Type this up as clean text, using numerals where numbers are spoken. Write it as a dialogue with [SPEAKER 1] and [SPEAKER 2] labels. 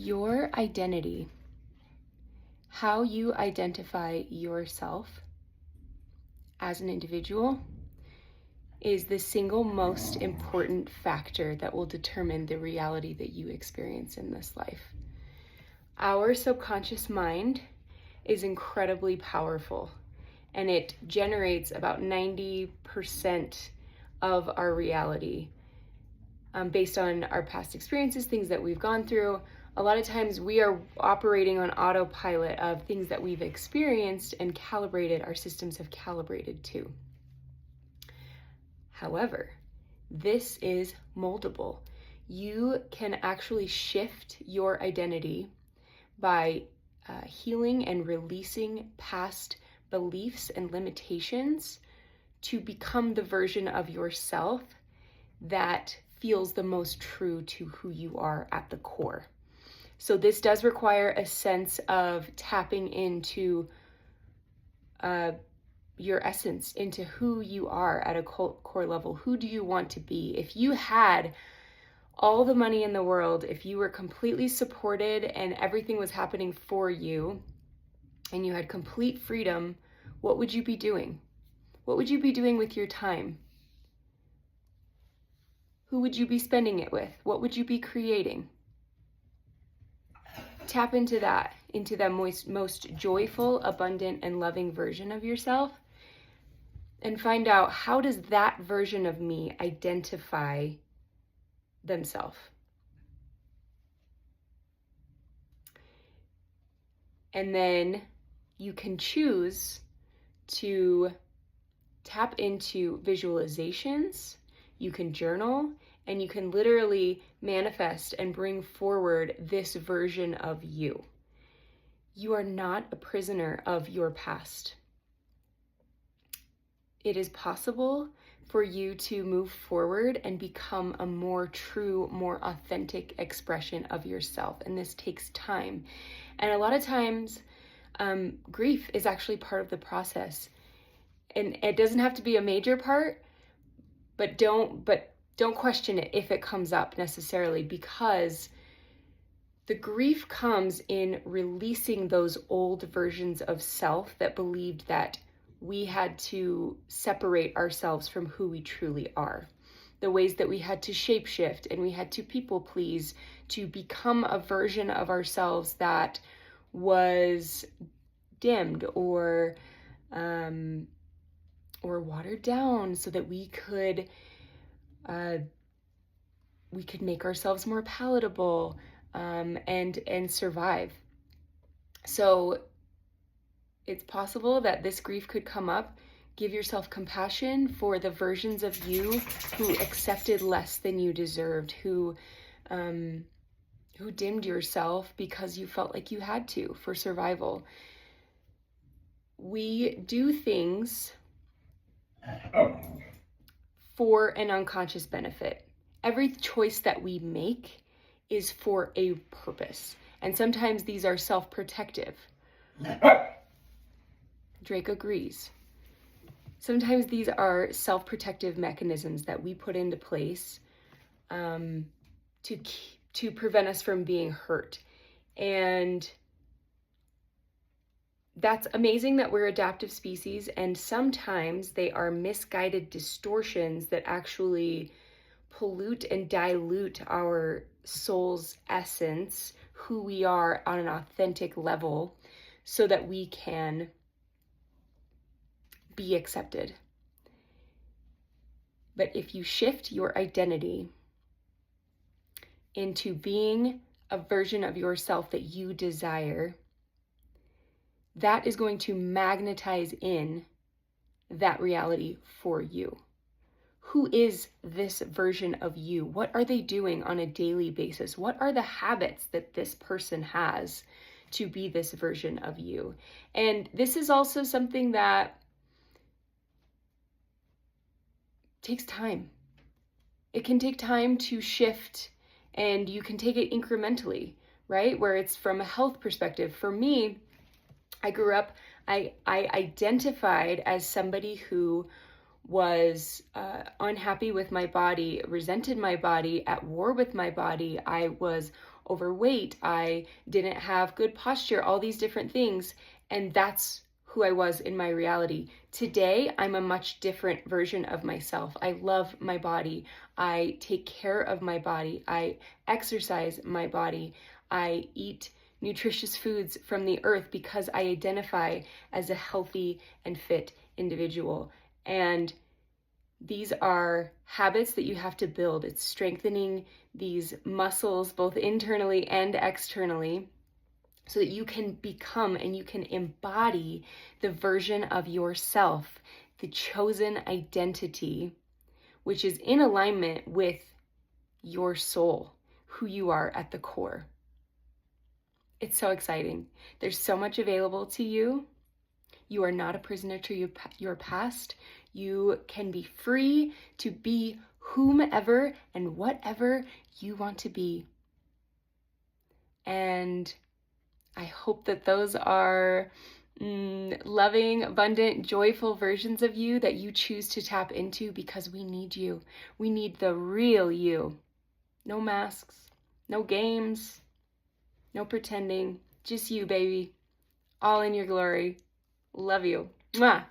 [SPEAKER 1] Your identity, how you identify yourself as an individual, is the single most important factor that will determine the reality that you experience in this life. Our subconscious mind is incredibly powerful, and it generates about 90% of our reality based on our past experiences, things that we've gone through. A lot of times we are operating on autopilot of things that we've experienced and calibrated, our systems have calibrated to. However, this is moldable. You can actually shift your identity by healing and releasing past beliefs and limitations to become the version of yourself that feels the most true to who you are at the core. So this does require a sense of tapping into your essence, into who you are at a core level. Who do you want to be? If you had all the money in the world, if you were completely supported and everything was happening for you and you had complete freedom, what would you be doing? What would you be doing with your time? Who would you be spending it with? What would you be creating? Tap into that most joyful, abundant, and loving version of yourself, and find out, how does that version of me identify themselves? And then you can choose to tap into visualizations, you can journal, and you can literally manifest and bring forward this version of you. You are not a prisoner of your past. It is possible for you to move forward and become a more true, more authentic expression of yourself. And this takes time. And a lot of times, grief is actually part of the process. And it doesn't have to be a major part, but don't question it if it comes up necessarily, because the grief comes in releasing those old versions of self that believed that we had to separate ourselves from who we truly are. The ways that we had to shapeshift and we had to people please to become a version of ourselves that was dimmed or watered down so that we could make ourselves more palatable and survive. So it's possible that this grief could come up. Give yourself compassion for the versions of you who accepted less than you deserved, who dimmed yourself because you felt like you had to for survival. We do things for an unconscious benefit. Every choice that we make is for a purpose. And sometimes these are self-protective. Drake agrees. Sometimes these are self-protective mechanisms that we put into place to prevent us from being hurt. And that's amazing that we're adaptive species, and sometimes they are misguided distortions that actually pollute and dilute our soul's essence, who we are on an authentic level, so that we can be accepted. But if you shift your identity into being a version of yourself that you desire, that is going to magnetize in that reality for you. Who is this version of you? What are they doing on a daily basis? What are the habits that this person has to be this version of you? And this is also something that takes time. It can take time to shift, and you can take it incrementally, right? Where it's from a health perspective. For me, I grew up, I identified as somebody who was unhappy with my body, resented my body, at war with my body. I was overweight. I didn't have good posture, all these different things. And that's who I was in my reality. Today, I'm a much different version of myself. I love my body. I take care of my body. I exercise my body. I eat nutritious foods from the earth because I identify as a healthy and fit individual. And these are habits that you have to build. It's strengthening these muscles, both internally and externally, so that you can become and you can embody the version of yourself, the chosen identity, which is in alignment with your soul, who you are at the core. It's so exciting. There's so much available to you. You are not a prisoner to your past. You can be free to be whomever and whatever you want to be. And I hope that those are loving, abundant, joyful versions of you that you choose to tap into, because we need you. We need the real you. No masks, no games, no pretending. Just you, baby. All in your glory. Love you. Mwah.